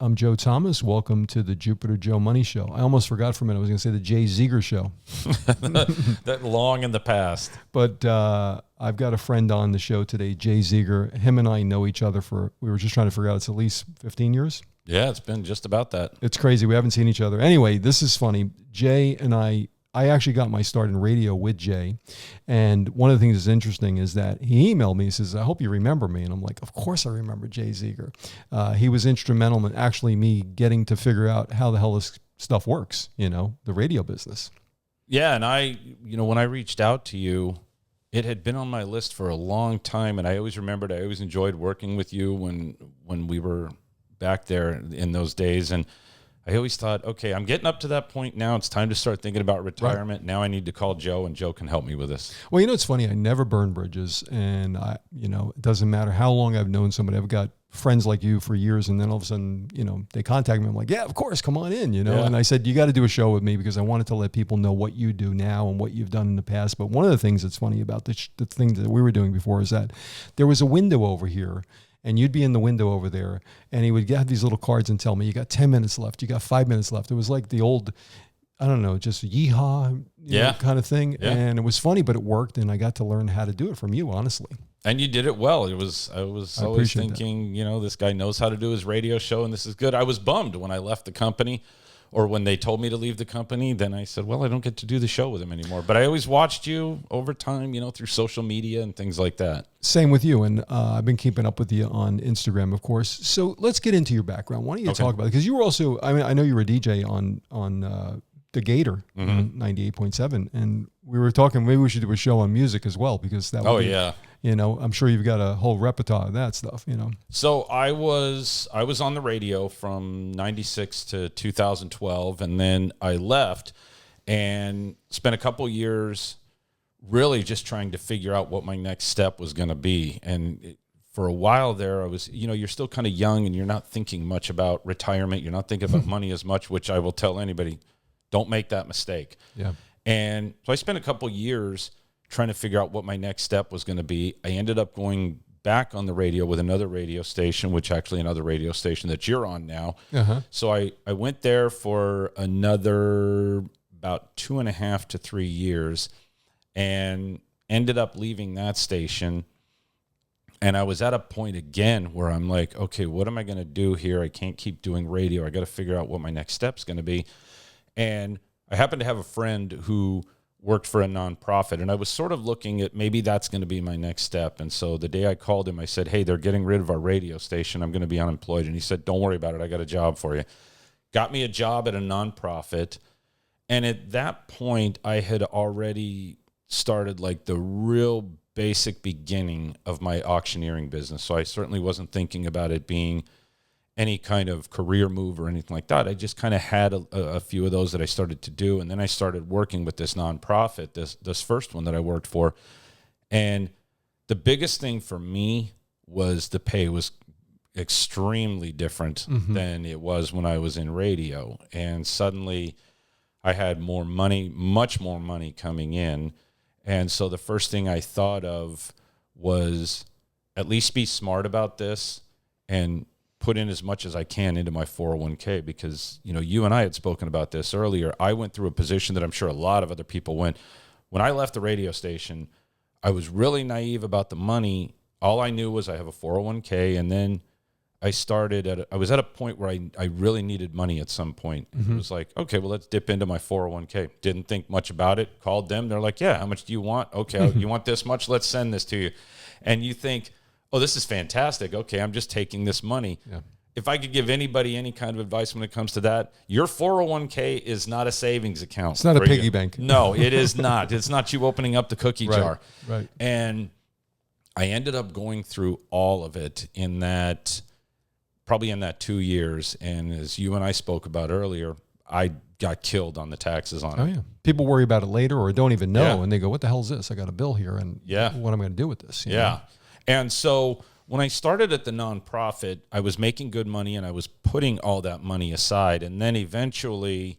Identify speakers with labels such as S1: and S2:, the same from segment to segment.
S1: I'm Joe Thomas. Welcome to the Jupiter Joe Money Show. I almost forgot for a minute. I was going to say the Jay Zeager Show.
S2: That long in the past.
S1: But I've got a friend on the show today, Jay Zeager. Him and I know each other we were just trying to figure out, it's at least 15 years.
S2: Yeah, it's been just about that.
S1: It's crazy. We haven't seen each other. Anyway, this is funny. Jay and I actually got my start in radio with Jay. And one of the things that's interesting is that he emailed me. He says, I hope you remember me. And I'm like, of course I remember Jay Zeager. He was instrumental in actually me getting to figure out how the hell this stuff works, the radio business.
S2: Yeah, and when I reached out to you, it had been on my list for a long time. And I always remembered, I always enjoyed working with you when we were back there in those days. And I always thought, okay, I'm getting up to that point now. It's time to start thinking about retirement. Right. Now I need to call Joe, and Joe can help me with this.
S1: Well, it's funny. I never burn bridges, and it doesn't matter how long I've known somebody. I've got friends like you for years, and then all of a sudden, they contact me. I'm like, yeah, of course, come on in, Yeah. And I said, you got to do a show with me because I wanted to let people know what you do now and what you've done in the past. But one of the things that's funny about the thing that we were doing before is that there was a window over here. And you'd be in the window over there, and he would have these little cards and tell me, you got 10 minutes left, you got 5 minutes left. It was like the old, I don't know, just yeehaw kind of thing. Yeah. And it was funny, but it worked, and I got to learn how to do it from you, honestly.
S2: And you did it well. I was always thinking, this guy knows how to do his radio show, and this is good. I was bummed when I left the company, or when they told me to leave the company. Then I said, well, I don't get to do the show with him anymore. But I always watched you over time, through social media and things like that.
S1: Same with you. And I've been keeping up with you on Instagram, of course. So let's get into your background. Why don't you talk about it? Because you were also, I know you were a DJ on the Gator, 98.7. And we were talking, maybe we should do a show on music as well, because that would be,
S2: yeah.
S1: I'm sure you've got a whole repertoire of that stuff,
S2: So I was on the radio from 96 to 2012, and then I left and spent a couple years really just trying to figure out what my next step was going to be. And for a while there, I was, you're still kind of young and you're not thinking much about retirement. You're not thinking about money as much, which I will tell anybody, don't make that mistake.
S1: Yeah.
S2: And so I spent a couple years trying to figure out what my next step was going to be. I ended up going back on the radio with another radio station, which actually another radio station that you're on now.
S1: Uh-huh.
S2: So I went there for another about 2.5 to 3 years and ended up leaving that station. And I was at a point again where I'm like, okay, what am I going to do here? I can't keep doing radio. I got to figure out what my next step's going to be. And I happen to have a friend who worked for a nonprofit, and I was sort of looking at maybe that's going to be my next step. And so the day I called him, I said, hey, they're getting rid of our radio station. I'm going to be unemployed. And he said, don't worry about it. I got a job for you. Got me a job at a nonprofit. And at that point, I had already started like the real basic beginning of my auctioneering business. So I certainly wasn't thinking about it being any kind of career move or anything like that. I just kind of had a few of those that I started to do. And then I started working with this nonprofit, this first one that I worked for. And the biggest thing for me was the pay was extremely different than it was when I was in radio. And suddenly I had more money, much more money coming in. And so the first thing I thought of was at least be smart about this and put in as much as I can into my 401k, because, you and I had spoken about this earlier. I went through a position that I'm sure a lot of other people went. When I left the radio station, I was really naive about the money. All I knew was I have a 401k, and then I was at a point where I really needed money at some point. It was like, okay, well, let's dip into my 401k. Didn't think much about it. Called them. They're like, yeah, how much do you want? Okay, you want this much? Let's send this to you. And you think, oh, this is fantastic. Okay, I'm just taking this money.
S1: Yeah.
S2: If I could give anybody any kind of advice when it comes to that, your 401k is not a savings account.
S1: It's not a piggy bank.
S2: No, it is not. It's not you opening up the cookie jar.
S1: Right.
S2: And I ended up going through all of it probably in that 2 years. And as you and I spoke about earlier, I got killed on the taxes on it.
S1: Oh, yeah. People worry about it later or don't even know. Yeah. And they go, what the hell is this? I got a bill here. And what am I going to do with this? You know?
S2: And so when I started at the nonprofit, I was making good money and I was putting all that money aside. And then eventually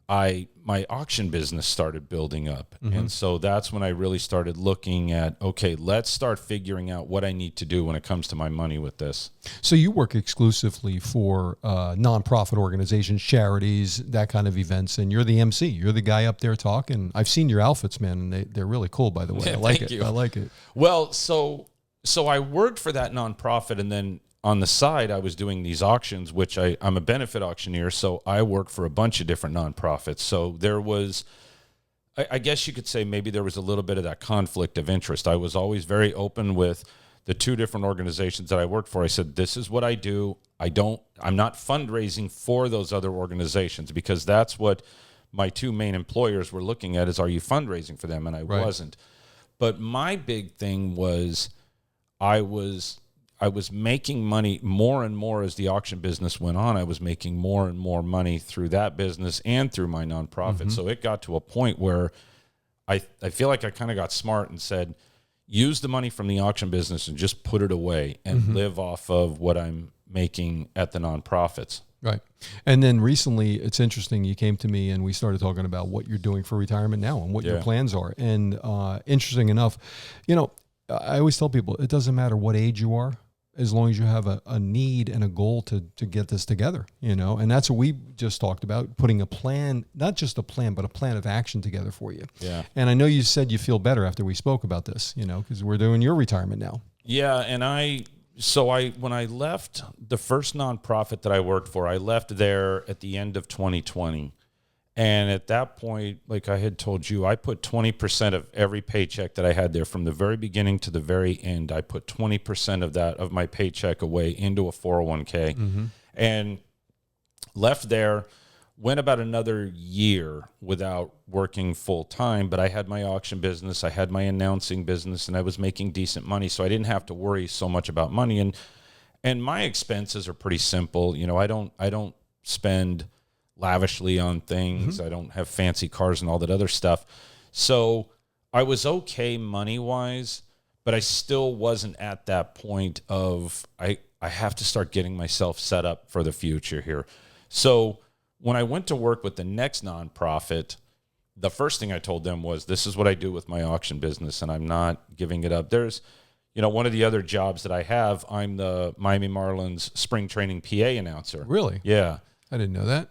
S2: my auction business started building up. And so that's when I really started looking at, okay, let's start figuring out what I need to do when it comes to my money with this.
S1: So you work exclusively for nonprofit organizations, charities, that kind of events, and you're the MC. You're the guy up there talking. I've seen your outfits, man, and they're really cool, by the way. I like it.
S2: Thank you.
S1: I like it.
S2: Well, so I worked for that nonprofit, and then on the side, I was doing these auctions, which I'm a benefit auctioneer, so I work for a bunch of different nonprofits. So there was, I guess you could say maybe there was a little bit of that conflict of interest. I was always very open with the two different organizations that I worked for. I said, this is what I do. I'm not fundraising for those other organizations, because that's what my two main employers were looking at is, are you fundraising for them? And I wasn't. But my big thing was I was making money more and more as the auction business went on. I was making more and more money through that business and through my nonprofit. So it got to a point where I feel like I kind of got smart and said, use the money from the auction business and just put it away and live off of what I'm making at the nonprofits.
S1: Right. And then recently, it's interesting, you came to me and we started talking about what you're doing for retirement now and what your plans are. And interesting enough, I always tell people, it doesn't matter what age you are, as long as you have a need and a goal to get this together, and that's what we just talked about, putting a plan, not just a plan, but a plan of action together for you.
S2: Yeah.
S1: And I know you said you feel better after we spoke about this, because we're doing your retirement now.
S2: Yeah. And when I left the first nonprofit that I worked for, I left there at the end of 2020. And at that point, like I had told you, I put 20% of every paycheck that I had there from the very beginning to the very end. I put 20% of my paycheck away into a 401k and left there, went about another year without working full time, but I had my auction business, I had my announcing business, and I was making decent money. So I didn't have to worry so much about money. And my expenses are pretty simple. I don't spend lavishly on things. I don't have fancy cars and all that other stuff. So I was okay money-wise, but I still wasn't at that point of I have to start getting myself set up for the future here. So when I went to work with the next nonprofit, the first thing I told them was, this is what I do with my auction business, and I'm not giving it up. There's, one of the other jobs that I have, I'm the Miami Marlins spring training PA announcer.
S1: Really?
S2: Yeah.
S1: I didn't know that.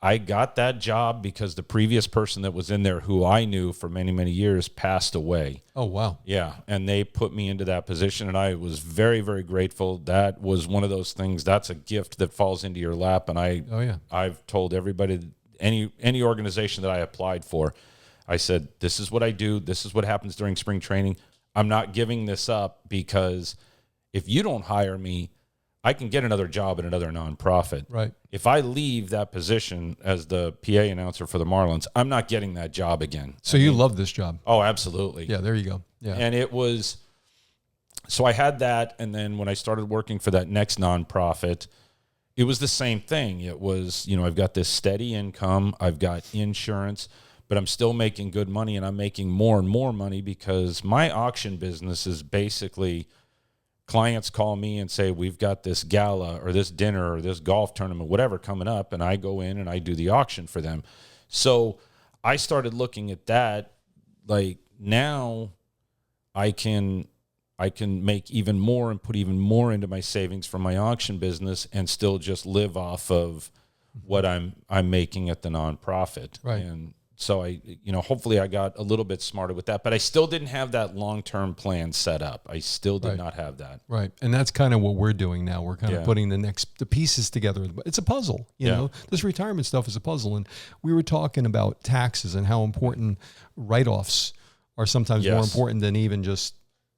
S2: I got that job because the previous person that was in there, who I knew for many, many years, passed away.
S1: Oh, wow.
S2: Yeah. And they put me into that position, and I was very, very grateful. That was one of those things. That's a gift that falls into your lap. And I've told everybody, any organization that I applied for, I said, this is what I do. This is what happens during spring training. I'm not giving this up, because if you don't hire me, I can get another job at another nonprofit.
S1: Right.
S2: If I leave that position as the PA announcer for the Marlins, I'm not getting that job again.
S1: So you love this job?
S2: Oh, absolutely.
S1: Yeah, there you go. Yeah.
S2: And it was, so I had that. And then when I started working for that next nonprofit, it was the same thing. It was, I've got this steady income, I've got insurance, but I'm still making good money, and I'm making more and more money, because my auction business is basically, clients call me and say, we've got this gala or this dinner or this golf tournament, whatever, coming up, and I go in and I do the auction for them. So I started looking at that, like, now I can make even more and put even more into my savings from my auction business and still just live off of what I'm making at the nonprofit.
S1: Right.
S2: And so hopefully I got a little bit smarter with that, but I still didn't have that long-term plan set up. I still did not have that.
S1: Right. And that's kind of what we're doing now. We're kind of putting the pieces together. It's a puzzle, you know, this retirement stuff is a puzzle. And we were talking about taxes and how important write-offs are sometimes more important than even just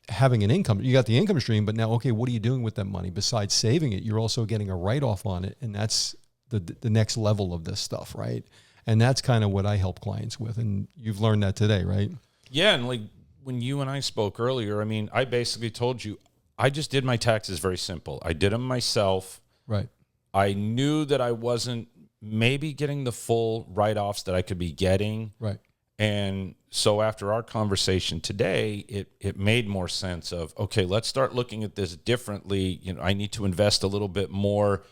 S1: having an income. You got the income stream, but now, okay, what are you doing with that money? Besides saving it, you're also getting a write-off on it. And that's the next level of this stuff, right? And that's kind of what I help clients with. And you've learned that today, right?
S2: Yeah. And like when you and I spoke earlier, I mean, I basically told you, I just did my taxes very simple. I did them myself.
S1: Right.
S2: I knew that I wasn't maybe getting the full write-offs that I could be getting.
S1: Right.
S2: And so after our conversation today, it made more sense of, okay, let's start looking at this differently. I need to invest a little bit more.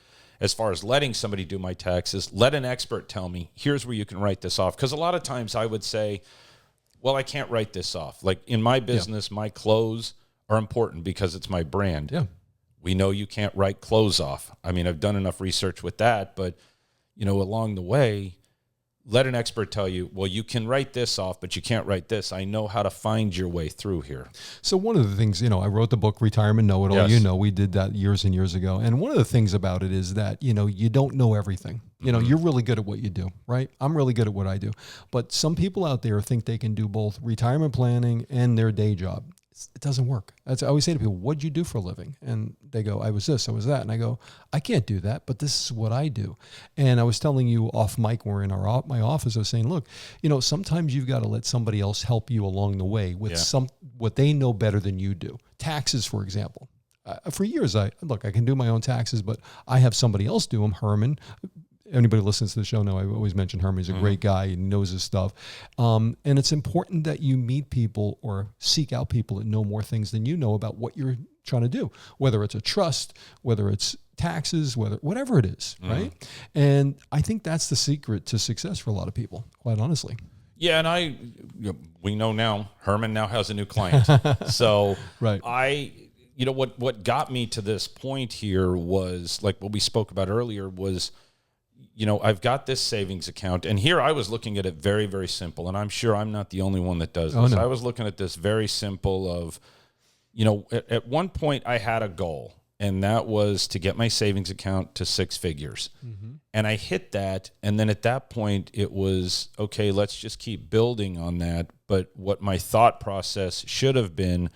S2: as far as letting somebody do my taxes, let an expert tell me, here's where you can write this off. Because a lot of times I would say, well, I can't write this off. Like in my business, my clothes are important because it's my brand.
S1: Yeah.
S2: We know you can't write clothes off. I mean, I've done enough research with that, but, along the way, let an expert tell you, well, you can write this off, but you can't write this. I know how to find your way through here.
S1: So one of the things, I wrote the book, Retirement Know-It-All.
S2: Yes.
S1: We did that years and years ago. And one of the things about it is that, you don't know everything. You're really good at what you do, right? I'm really good at what I do. But some people out there think they can do both retirement planning and their day job. It doesn't work. I always say to people, what'd you do for a living? And they go, I was this, I was that. And I go, I can't do that, but this is what I do. And I was telling you off mic, we're in my office, I was saying, look, sometimes you've got to let somebody else help you along the way with what they know better than you do. Taxes, for example. For years, I can do my own taxes, but I have somebody else do them, Herman. Anybody who listens to the show know I always mention Herman. He's a great guy. He knows his stuff. And it's important that you meet people or seek out people that know more things than you know about what you're trying to do, whether it's a trust, whether it's taxes, whatever it is, right? And I think that's the secret to success for a lot of people, quite honestly.
S2: Yeah, and we know now, Herman now has a new client. So
S1: right.
S2: What got me to this point here was, like what we spoke about earlier, was I've got this savings account, and here I was looking at it very, very simple, and I'm sure I'm not the only one that does this.
S1: No.
S2: I was looking at this very simple of, at one point I had a goal, and that was to get my savings account to 6 figures. Mm-hmm. And I hit that, and then at that point it was, okay, let's just keep building on that. But what my thought process should have been,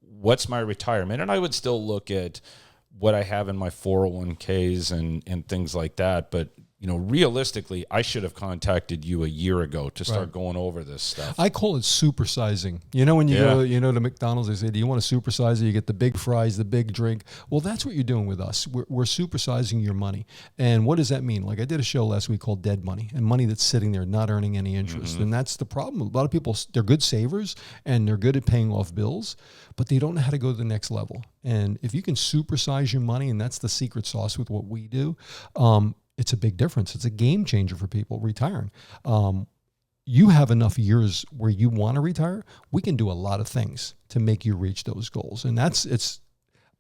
S2: what's my retirement? And I would still look at what I have in my 401ks and things like that. But, realistically, I should have contacted you a year ago to start going over this stuff.
S1: I call it supersizing. When you go, to McDonald's, they say, do you want to supersize it? You get the big fries, the big drink. Well, that's what you're doing with us. We're supersizing your money. And what does that mean? Like I did a show last week called Dead Money, and money that's sitting there not earning any interest. Mm-hmm. And that's the problem. A lot of people, they're good savers and they're good at paying off bills, but they don't know how to go to the next level. And if you can supersize your money, and that's the secret sauce with what we do, it's a big difference. It's a game changer for people retiring. You have enough years where you want to retire. We can do a lot of things to make you reach those goals. And I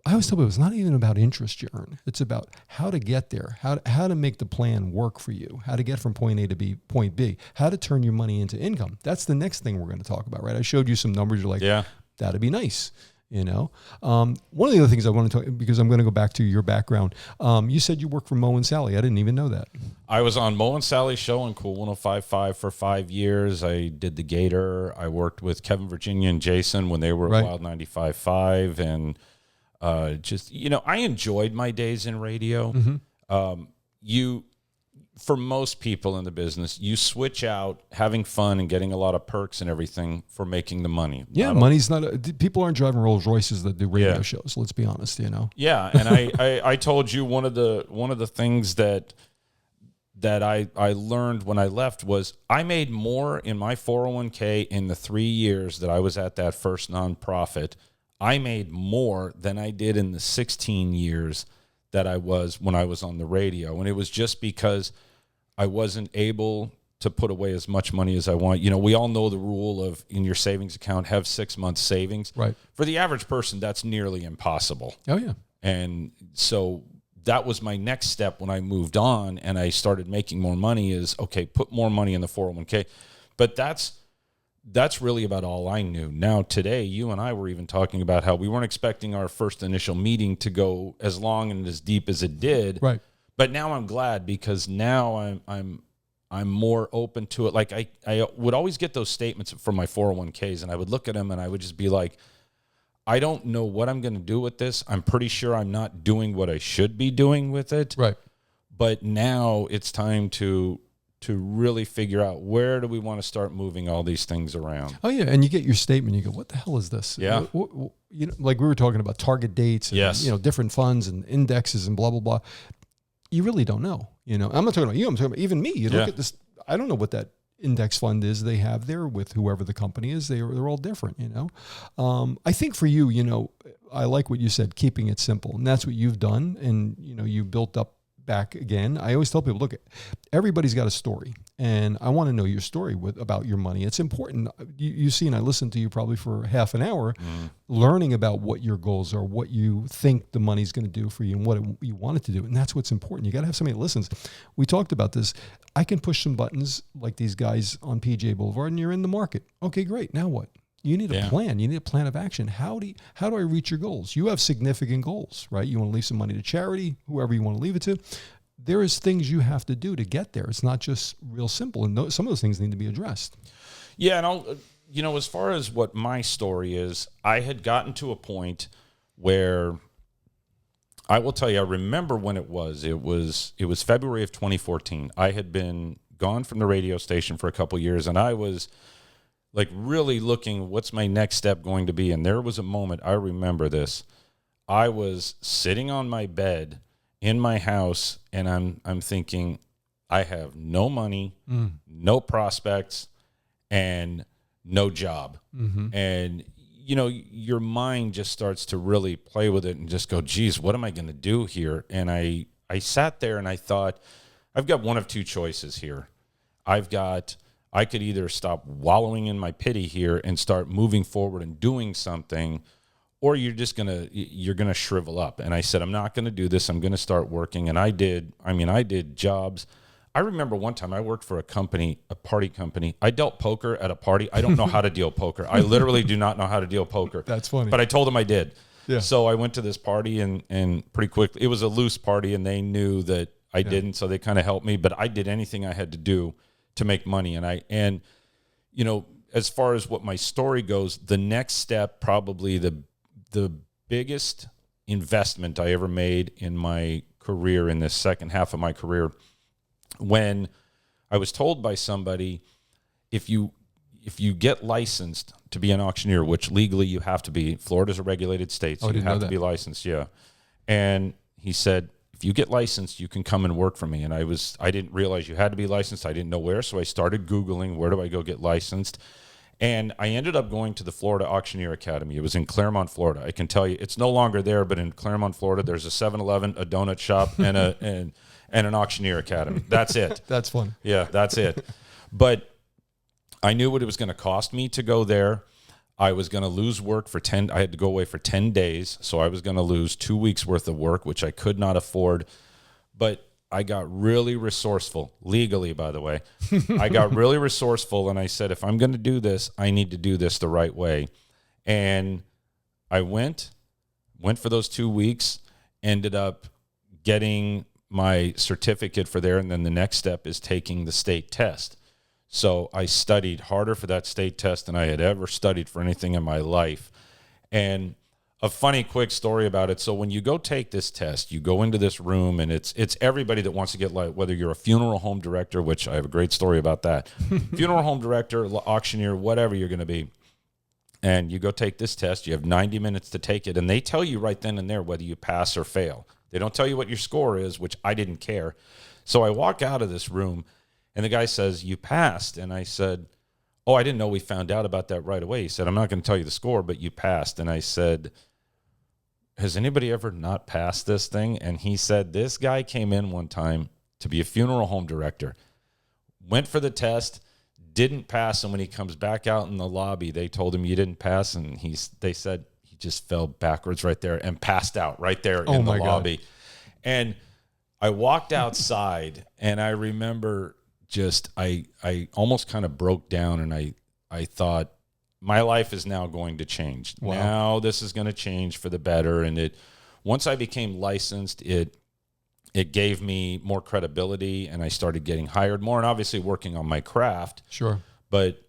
S1: always tell people, it's not even about interest you earn. It's about how to get there, how to make the plan work for you, how to get from point A to point B, how to turn your money into income. That's the next thing we're going to talk about, right? I showed you some numbers. You're like, that'd be nice. One of the other things I want to talk, because I'm going to go back to your background. You said you work for Mo and Sally. I didn't even know that.
S2: I was on Mo and Sally's show on Cool 105.5 for 5 years. I did the Gator. I worked with Kevin, Virginia, and Jason when they were at Wild 95.5. And I enjoyed my days in radio. Mm-hmm. For most people in the business, you switch out having fun and getting a lot of perks and everything for making the money.
S1: Yeah, money's not. People aren't driving Rolls Royces that do radio shows. Let's be honest,
S2: Yeah, and I told you one of the things that I learned when I left was I made more in my 401k in the 3 years that I was at that first nonprofit. I made more than I did in the 16 years that I was when I was on the radio, and it was just because I wasn't able to put away as much money as I want. We all know the rule of in your savings account, have 6 months savings.
S1: Right.
S2: For the average person, that's nearly impossible.
S1: Oh, yeah.
S2: And so that was my next step when I moved on and I started making more money is, okay, put more money in the 401k. But that's really about all I knew. Now, today, you and I were even talking about how we weren't expecting our first initial meeting to go as long and as deep as it did.
S1: Right.
S2: But now I'm glad because now I'm more open to it. Like I would always get those statements from my 401ks, and I would look at them and I would just be like, I don't know what I'm going to do with this. I'm pretty sure I'm not doing what I should be doing with it.
S1: Right.
S2: But now it's time to really figure out where do we want to start moving all these things around.
S1: Oh, yeah. And you get your statement, you go, what the hell is this?
S2: Yeah.
S1: Like we were talking about target dates and, different funds and indexes and blah, blah, blah. You really don't know. I'm not talking about you. I'm talking about even me. You look at this. I don't know what that index fund is they have there with whoever the company is. They're all different, I think for you, I like what you said, keeping it simple. And that's what you've done. And, you built up back again. I always tell people, look, everybody's got a story, and I want to know your story about your money. It's important. You see, and I listened to you probably for half an hour, learning about what your goals are, what you think the money's going to do for you, and what you want it to do. And that's what's important. You got to have somebody that listens. We talked about this. I can push some buttons like these guys on PGA Boulevard, and you're in the market. Okay, great. Now what? You need a plan. You need a plan of action. How do I reach your goals? You have significant goals, right? You want to leave some money to charity, whoever you want to leave it to. There is things you have to do to get there. It's not just real simple. And some of those things need to be addressed.
S2: Yeah. And as far as what my story is, I had gotten to a point where I will tell you, I remember when it was February of 2014. I had been gone from the radio station for a couple of years, and I was like really looking, what's my next step going to be? And there was a moment, I remember this. I was sitting on my bed in my house, and I'm thinking, I have no money, no prospects, and no job. Mm-hmm. And, your mind just starts to really play with it and just go, geez, what am I going to do here? And I sat there and I thought, I've got one of two choices here. I could either stop wallowing in my pity here and start moving forward and doing something, or you're going to shrivel up. And I said, I'm not going to do this. I'm going to start working. And I did jobs. I remember one time I worked for a party company. I dealt poker at a party. I don't know how to deal poker. I literally do not know how to deal poker.
S1: That's funny.
S2: But I told them I did.
S1: Yeah.
S2: So I went to this party and pretty quickly, it was a loose party and they knew that I didn't. So they kind of helped me, but I did anything I had to do to make money. And as far as what my story goes, the next step, probably the biggest investment I ever made in my career, in this second half of my career, when I was told by somebody, if you get licensed to be an auctioneer, which legally you have to be, Florida's a regulated state, so you have to be licensed. Yeah. And he said, if you get licensed, you can come and work for me. And I didn't realize you had to be licensed. I didn't know where. So I started Googling, where do I go get licensed? And I ended up going to the Florida Auctioneer Academy. It was in Claremont, Florida. I can tell you, it's no longer there, but in Claremont, Florida, there's a 7-Eleven, a donut shop, and an auctioneer academy. That's it.
S1: That's fun.
S2: Yeah, that's it. But I knew what it was going to cost me to go there. I was going to lose work I had to go away for 10 days. So I was going to lose 2 weeks worth of work, which I could not afford. But I got really resourceful, legally, by the way. I got really resourceful, and I said, if I'm going to do this, I need to do this the right way. And I went for those 2 weeks, ended up getting my certificate for there, and then the next step is taking the state test. So I studied harder for that state test than I had ever studied for anything in my life. And a funny quick story about it. So when you go take this test, you go into this room, and it's everybody that wants to get, like, whether you're a funeral home director, which I have a great story about that, funeral home director, auctioneer, whatever you're going to be. And you go take this test. You have 90 minutes to take it. And they tell you right then and there whether you pass or fail. They don't tell you what your score is, which I didn't care. So I walk out of this room, and the guy says, you passed. And I said, oh, I didn't know we found out about that right away. He said, I'm not going to tell you the score, but you passed. And I said, has anybody ever not passed this thing? And he said, this guy came in one time to be a funeral home director, went for the test, didn't pass. And when he comes back out in the lobby, they told him you didn't pass. And they said he just fell backwards right there and passed out right there in the lobby. And I walked outside, and I remember just, I almost kind of broke down, and I thought, my life is now going to change. Wow. Now this is going to change for the better. And once I became licensed, it gave me more credibility, and I started getting hired more, and obviously working on my craft.
S1: Sure.
S2: But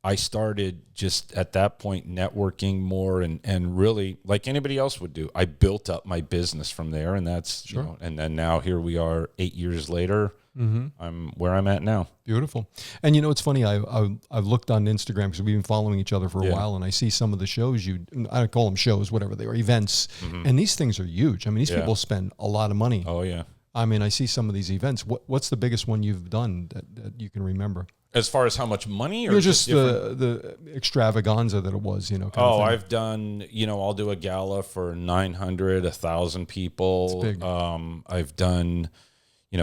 S2: I started just at that point networking more, and really, like anybody else would do, I built up my business from there. And that's,
S1: sure.
S2: And then now here we are 8 years later. Mm-hmm. I'm where I'm at now.
S1: Beautiful. And it's funny, I've looked on Instagram because we've been following each other for a while, and I see some of the shows I don't call them shows, whatever they are, events. Mm-hmm. And these things are huge. I mean, these people spend a lot of money.
S2: Oh yeah.
S1: I mean, I see some of these events. What's the biggest one you've done that you can remember?
S2: As far as how much money, or
S1: just the extravaganza that it was, kind of thing.
S2: I've done, I'll do a gala for 900, 1,000 people.
S1: It's big.
S2: I've done,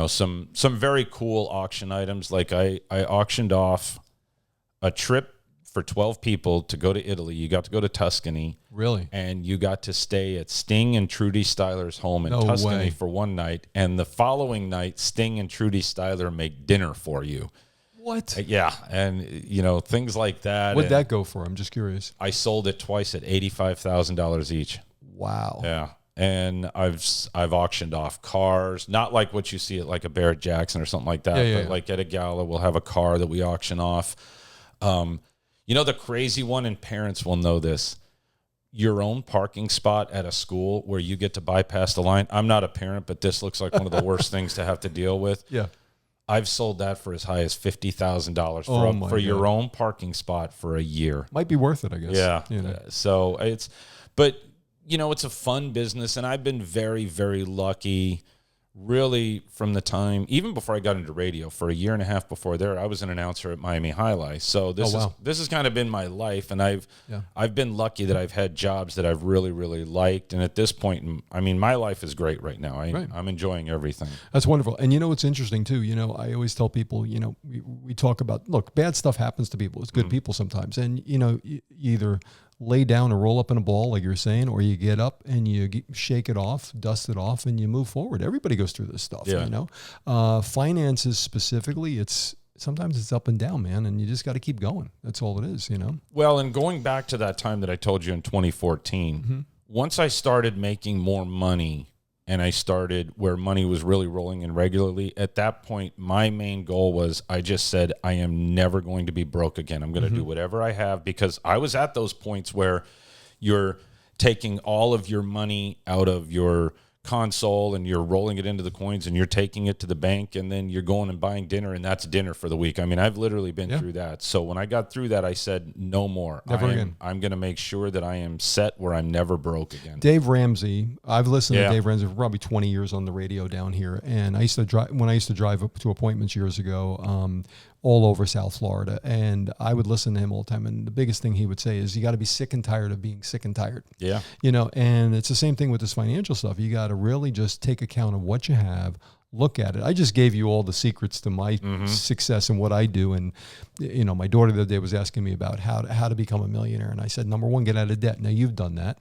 S2: some very cool auction items. Like I auctioned off a trip for 12 people to go to Italy. You got to go to Tuscany.
S1: Really?
S2: And you got to stay at Sting and Trudy Styler's home in Tuscany for one night. And the following night, Sting and Trudy Styler make dinner for you.
S1: What?
S2: Yeah. And, things like that.
S1: What'd that go for? I'm just curious.
S2: I sold it twice at $85,000 each.
S1: Wow.
S2: Yeah. And I've auctioned off cars, not like what you see at like a Barrett Jackson or something like that, but like at a gala, we'll have a car that we auction off. The crazy one, and parents will know this, your own parking spot at a school where you get to bypass the line. I'm not a parent, but this looks like one of the worst things to have to deal with.
S1: Yeah.
S2: I've sold that for as high as $50,000 for your own parking spot for a year.
S1: Might be worth it, I guess.
S2: Yeah. So it's a fun business, and I've been very, very lucky. Really, from the time, even before I got into radio, for a year and a half before there, I was an announcer at Miami High Life. So this has kind of been my life, and I've been lucky that I've had jobs that I've really, really liked. And at this point, my life is great right now. I'm enjoying everything.
S1: That's wonderful. And it's interesting too. I always tell people, we talk about, look, bad stuff happens to people. It's good people sometimes, and you either lay down or roll up in a ball, like you're saying, or you get up and you shake it off, dust it off, and you move forward. Everybody goes through this stuff, Finances specifically, sometimes it's up and down, man, and you just got to keep going. That's all it is,
S2: Well, and going back to that time that I told you in 2014, once I started making more money and I started where money was really rolling in regularly, at that point, my main goal was, I just said, I am never going to be broke again. I'm going to do whatever I have, because I was at those points where you're taking all of your money out of your console and you're rolling it into the coins and you're taking it to the bank, and then you're going and buying dinner, and that's dinner for the week. I've literally been through that. So when I got through that, I said, no more.
S1: Never again.
S2: I'm going to make sure that I am set where I'm never broke again.
S1: Dave Ramsey, I've listened to Dave Ramsey for probably 20 years on the radio down here. And I used to drive up to appointments years ago, all over South Florida, and I would listen to him all the time. And the biggest thing he would say is, you got to be sick and tired of being sick and tired.
S2: Yeah.
S1: And it's the same thing with this financial stuff. You got to really just take account of what you have, look at it. I just gave you all the secrets to my success and what I do. And, my daughter the other day was asking me about how to become a millionaire. And I said, number one, get out of debt. Now you've done that,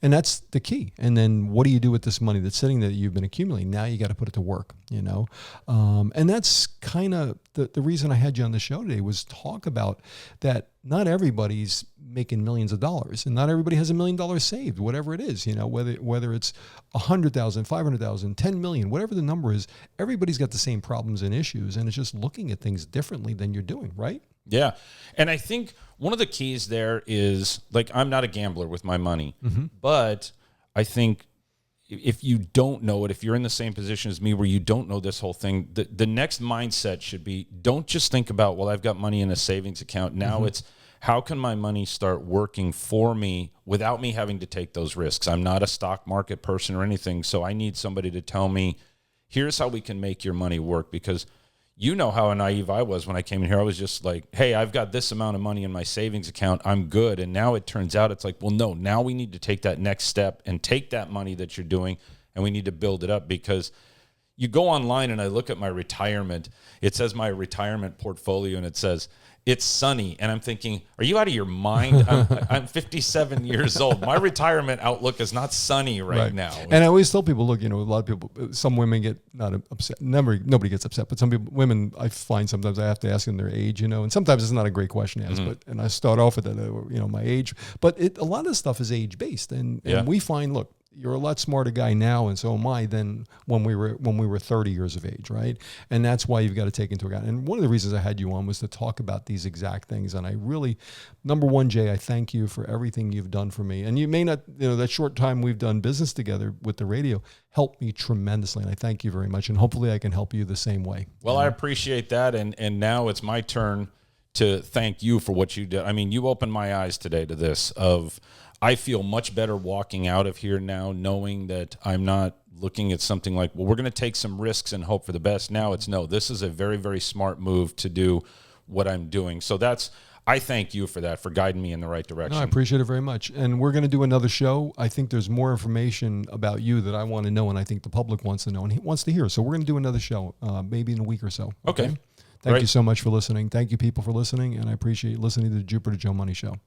S1: and that's the key. And then what do you do with this money that's sitting there that you've been accumulating? Now you got to put it to work, and that's kind of the reason I had you on the show today, was talk about that. Not everybody's making millions of dollars, and not everybody has $1 million saved, whatever it is, whether it's 100,000, 500,000, 10 million, whatever the number is, everybody's got the same problems and issues, and it's just looking at things differently than you're doing, right?
S2: Yeah. And I think one of the keys there is, like, I'm not a gambler with my money, but I think if you don't know it, if you're in the same position as me where you don't know this whole thing, the next mindset should be, don't just think about, well, I've got money in a savings account. Now it's, how can my money start working for me without me having to take those risks? I'm not a stock market person or anything, so I need somebody to tell me, here's how we can make your money work. Because you know how naive I was when I came in here. I was just like, hey, I've got this amount of money in my savings account. I'm good. And now it turns out it's like, well, no, now we need to take that next step and take that money that you're doing, and we need to build it up. Because you go online and I look at my retirement, it says my retirement portfolio, and it says, it's sunny. And I'm thinking, are you out of your mind? I'm 57 years old. My retirement outlook is not sunny right now.
S1: And I always tell people, look, a lot of people, some women get not upset. Nobody gets upset, but some people, women, I find sometimes I have to ask them their age, and sometimes it's not a great question to ask, and I start off with that, my age. But a lot of this stuff is age-based. And we find, look, you're a lot smarter guy now, and so am I, than when we were 30 years of age, right? And that's why you've got to take into account. And one of the reasons I had you on was to talk about these exact things. And I really, number one, Jay, I thank you for everything you've done for me. And you may not, that short time we've done business together with the radio helped me tremendously, and I thank you very much. And hopefully I can help you the same way.
S2: Well, I appreciate that, and now it's my turn to thank you for what you did. I mean, you opened my eyes today to this. I feel much better walking out of here now, knowing that I'm not looking at something like, well, we're going to take some risks and hope for the best. Now it's, no, this is a very, very smart move to do what I'm doing. So I thank you for that, for guiding me in the right direction.
S1: No, I appreciate it very much. And we're going to do another show. I think there's more information about you that I want to know, and I think the public wants to know and he wants to hear. So we're going to do another show, maybe in a week or so.
S2: Okay.
S1: Thank you so much for listening. Thank you, people, for listening, and I appreciate listening to the Jupiter Joe Money Show.